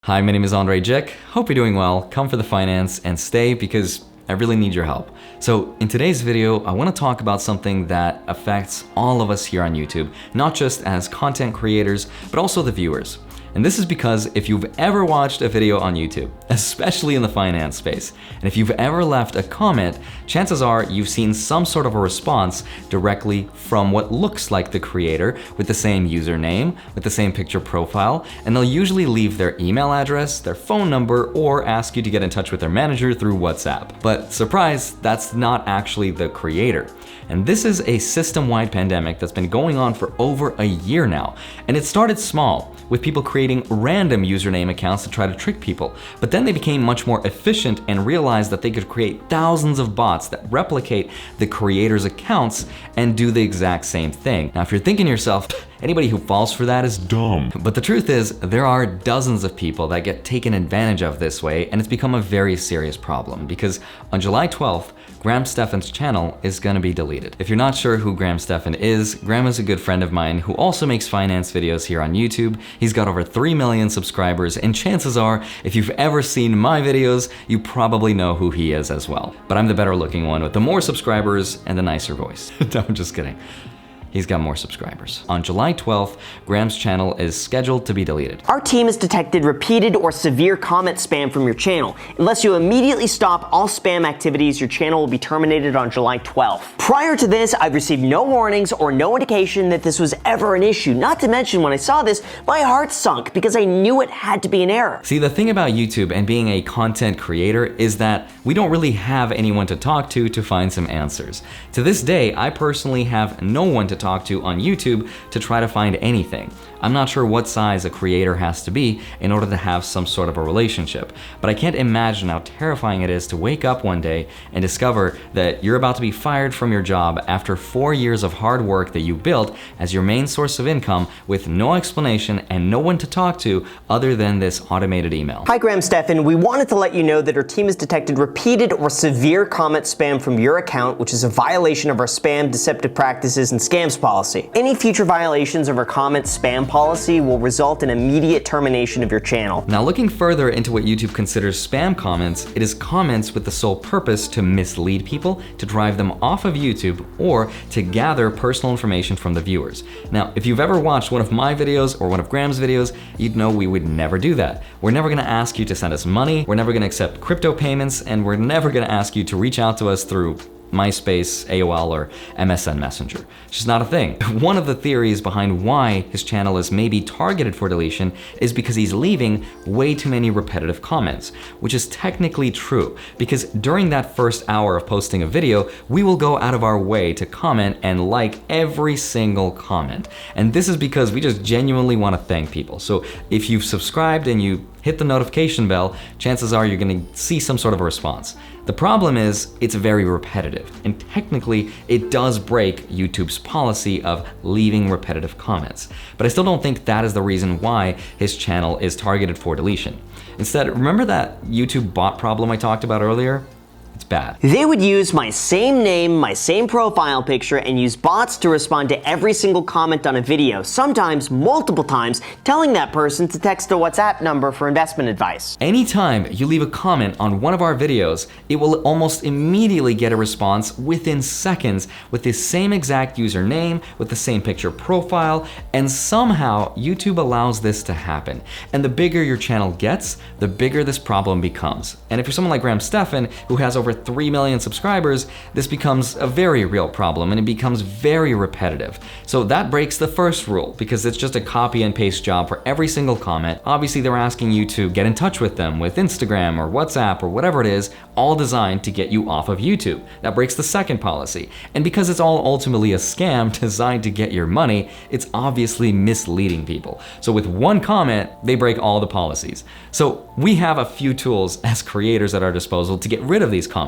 Hi, my name is Andre Jek. Hope you're doing well. Come for the finance and stay because I really need your help. So in today's video, I want to talk about something that affects all of us here on YouTube, not just as content creators, but also the viewers. And this is because if you've ever watched a video on YouTube, especially in the finance space, and if you've ever left a comment, chances are you've seen some sort of a response directly from what looks like the creator with the same username, with the same picture profile, and they'll usually leave their email address, their phone number, or ask you to get in touch with their manager through WhatsApp. But surprise, that's not actually the creator. And this is a system-wide pandemic that's been going on for over a year now. And it started small, with people creating random username accounts to try to trick people. But then they became much more efficient and realized that they could create thousands of bots that replicate the creator's accounts and do the exact same thing. Now, if you're thinking to yourself, anybody who falls for that is dumb. But the truth is, there are dozens of people that get taken advantage of this way, and it's become a very serious problem because on July 12th, Graham Stephan's channel is gonna be deleted. If you're not sure who Graham Stephan is, Graham is a good friend of mine who also makes finance videos here on YouTube. He's got over 3 million subscribers, and chances are, if you've ever seen my videos, you probably know who he is as well. But I'm the better looking one with the more subscribers and the nicer voice. No, I'm just kidding. He's got more subscribers. On July 12th, Graham's channel is scheduled to be deleted. Our team has detected repeated or severe comment spam from your channel. Unless you immediately stop all spam activities, your channel will be terminated on July 12th. Prior to this, I've received no warnings or no indication that this was ever an issue. Not to mention, when I saw this, my heart sunk because I knew it had to be an error. See, the thing about YouTube and being a content creator is that we don't really have anyone to talk to find some answers. To this day, I personally have no one to talk to on YouTube to try to find anything. I'm not sure what size a creator has to be in order to have some sort of a relationship, but I can't imagine how terrifying it is to wake up one day and discover that you're about to be fired from your job after 4 years of hard work that you built as your main source of income with no explanation and no one to talk to other than this automated email. Hi, Graham Stephan. We wanted to let you know that our team has detected repeated or severe comment spam from your account, which is a violation of our spam, deceptive practices, and scams policy. Any future violations of our comment spam policy will result in immediate termination of your channel. Now, looking further into what YouTube considers spam comments, it is comments with the sole purpose to mislead people, to drive them off of YouTube, or to gather personal information from the viewers. Now, if you've ever watched one of my videos or one of Graham's videos, you'd know we would never do that. We're never gonna ask you to send us money, we're never gonna accept crypto payments, and we're never gonna ask you to reach out to us through MySpace, AOL, or MSN Messenger. It's just not a thing. One of the theories behind why his channel is maybe targeted for deletion is because he's leaving way too many repetitive comments, which is technically true, because during that first hour of posting a video, we will go out of our way to comment and like every single comment. And this is because we just genuinely want to thank people. So if you've subscribed and you hit the notification bell, chances are you're gonna see some sort of a response. The problem is it's very repetitive, and technically it does break YouTube's policy of leaving repetitive comments. But I still don't think that is the reason why his channel is targeted for deletion. Instead, remember that YouTube bot problem I talked about earlier? It's bad. They would use my same name, my same profile picture, and use bots to respond to every single comment on a video, sometimes multiple times, telling that person to text a WhatsApp number for investment advice. Anytime you leave a comment on one of our videos, it will almost immediately get a response within seconds with the same exact username, with the same picture profile, and somehow YouTube allows this to happen. And the bigger your channel gets, the bigger this problem becomes. And if you're someone like Graham Stephan, who has over 3 million subscribers, this becomes a very real problem and it becomes very repetitive. So that breaks the first rule because it's just a copy and paste job for every single comment. Obviously, they're asking you to get in touch with them with Instagram or WhatsApp or whatever it is, all designed to get you off of YouTube. That breaks the second policy. And because it's all ultimately a scam designed to get your money, it's obviously misleading people. So with one comment, they break all the policies. So we have a few tools as creators at our disposal to get rid of these comments.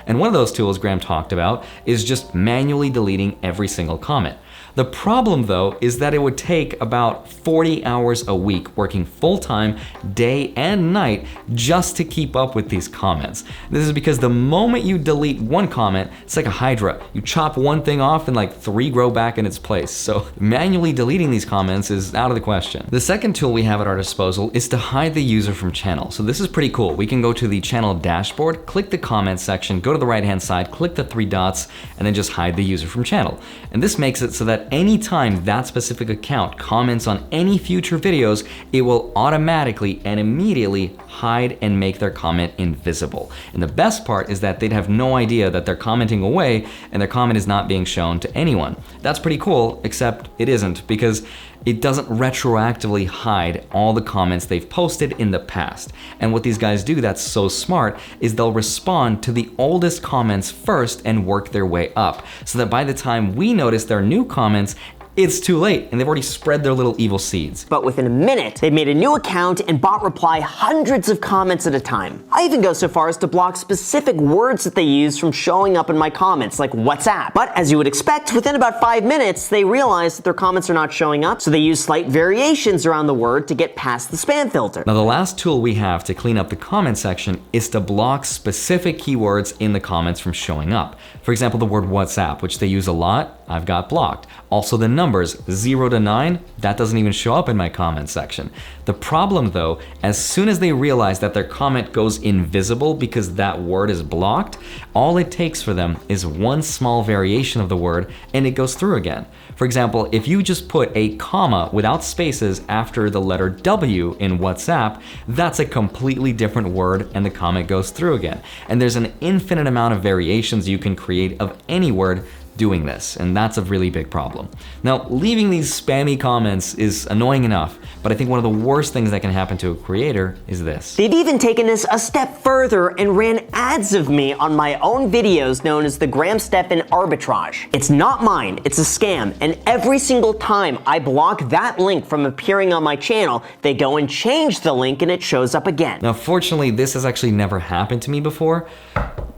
And one of those tools Graham talked about is just manually deleting every single comment. The problem though is that it would take about 40 hours a week working full-time, day and night, just to keep up with these comments. This is because the moment you delete one comment, it's like a hydra. You chop one thing off and like 3 grow back in its place. So manually deleting these comments is out of the question. The second tool we have at our disposal is to hide the user from channel. So this is pretty cool. We can go to the channel dashboard, click the comment section, go to the right-hand side, click the 3 dots, and then just hide the user from channel. And this makes it so that anytime that specific account comments on any future videos, it will automatically and immediately hide and make their comment invisible. And the best part is that they'd have no idea that they're commenting away and their comment is not being shown to anyone. That's pretty cool, except it isn't, because it doesn't retroactively hide all the comments they've posted in the past. And what these guys do that's so smart is they'll respond to the oldest comments first and work their way up, so that by the time we notice their new comments, it's too late and they've already spread their little evil seeds. But within a minute, they made a new account and bot reply hundreds of comments at a time. I even go so far as to block specific words that they use from showing up in my comments, like WhatsApp. But as you would expect, within about 5 minutes, they realize that their comments are not showing up, so they use slight variations around the word to get past the spam filter. Now the last tool we have to clean up the comment section is to block specific keywords in the comments from showing up. For example, the word WhatsApp, which they use a lot, I've got blocked. Also the numbers 0 to 9, that doesn't even show up in my comment section. The problem though, as soon as they realize that their comment goes invisible because that word is blocked, all it takes for them is one small variation of the word and it goes through again. For example, if you just put a comma without spaces after the letter W in WhatsApp, that's a completely different word and the comment goes through again. And there's an infinite amount of variations you can create of any word doing this, and that's a really big problem. Now, leaving these spammy comments is annoying enough, but I think one of the worst things that can happen to a creator is this. They've even taken this a step further and ran ads of me on my own videos known as the Graham Stephan Arbitrage. It's not mine, it's a scam, and every single time I block that link from appearing on my channel, they go and change the link and it shows up again. Now, fortunately, this has actually never happened to me before.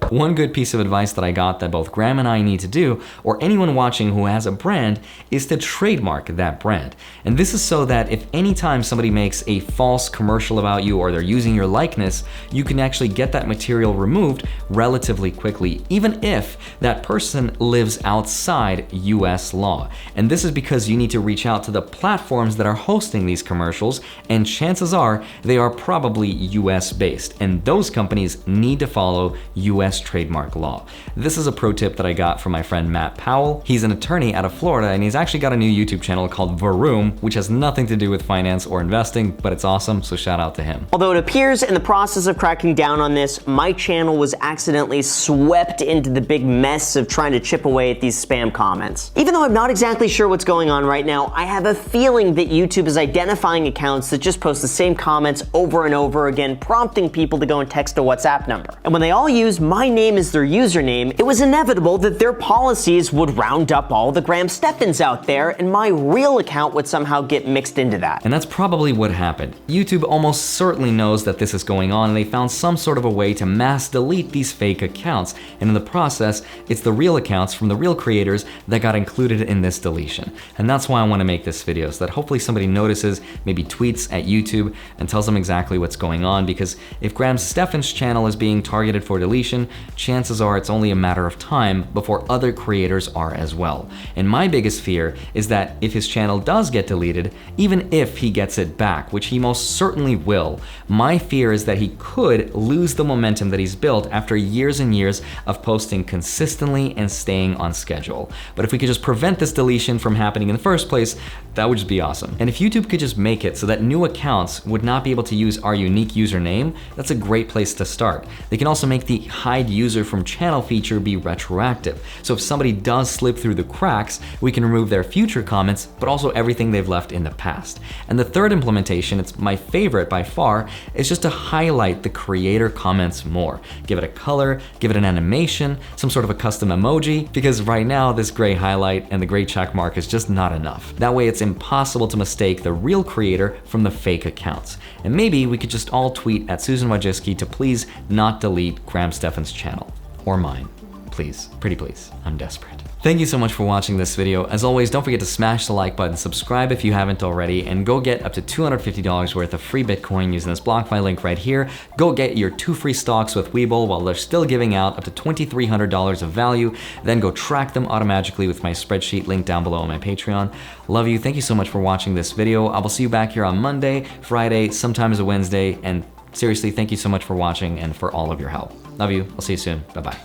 One good piece of advice that I got that both Graham and I need to do, or anyone watching who has a brand, is to trademark that brand. And this is so that if anytime somebody makes a false commercial about you or they're using your likeness, you can actually get that material removed relatively quickly, even if that person lives outside US law. And this is because you need to reach out to the platforms that are hosting these commercials, and chances are they are probably US based, and those companies need to follow US trademark law. This is a pro tip that I got from my friend Matt Powell. He's an attorney out of Florida and he's actually got a new YouTube channel called Varoom, which has nothing to do with finance or investing, but it's awesome, so shout out to him. Although it appears in the process of cracking down on this, my channel was accidentally swept into the big mess of trying to chip away at these spam comments. Even though I'm not exactly sure what's going on right now, I have a feeling that YouTube is identifying accounts that just post the same comments over and over again, prompting people to go and text a WhatsApp number. And when they all use my name as their username, it was inevitable that their policies would round up all the Graham Stephans out there and my real account would somehow get mixed into that. And that's probably what happened. YouTube almost certainly knows that this is going on and they found some sort of a way to mass delete these fake accounts. And in the process, it's the real accounts from the real creators that got included in this deletion. And that's why I want to make this video, so that hopefully somebody notices, maybe tweets at YouTube and tells them exactly what's going on, because if Graham Stephan's channel is being targeted for deletion, chances are it's only a matter of time before other creators are as well. And my biggest fear is that if his channel does get deleted, even if he gets it back, which he most certainly will, my fear is that he could lose the momentum that he's built after years and years of posting consistently and staying on schedule. But if we could just prevent this deletion from happening in the first place, that would just be awesome. And if YouTube could just make it so that new accounts would not be able to use our unique username, that's a great place to start. They can also make the hide user from channel feature be retroactive. So if somebody does slip through the cracks, we can remove their future comments, but also everything they've left in the past. And the third implementation, it's my favorite by far, is just to highlight the creator comments more. Give it a color, give it an animation, some sort of a custom emoji, because right now this gray highlight and the gray check mark is just not enough. That way it's impossible to mistake the real creator from the fake accounts. And maybe we could just all tweet at Susan Wojcicki to please not delete Graham Stephan's channel. Or mine. Please. Please, pretty please, I'm desperate. Thank you so much for watching this video. As always, don't forget to smash the like button, subscribe if you haven't already, and go get up to $250 worth of free Bitcoin using this BlockFi link right here. Go get your 2 free stocks with Webull while they're still giving out up to $2,300 of value. Then go track them automatically with my spreadsheet link down below on my Patreon. Love you. Thank you so much for watching this video. I will see you back here on Monday, Friday, sometimes a Wednesday, and seriously, thank you so much for watching and for all of your help. Love you. I'll see you soon. Bye-bye.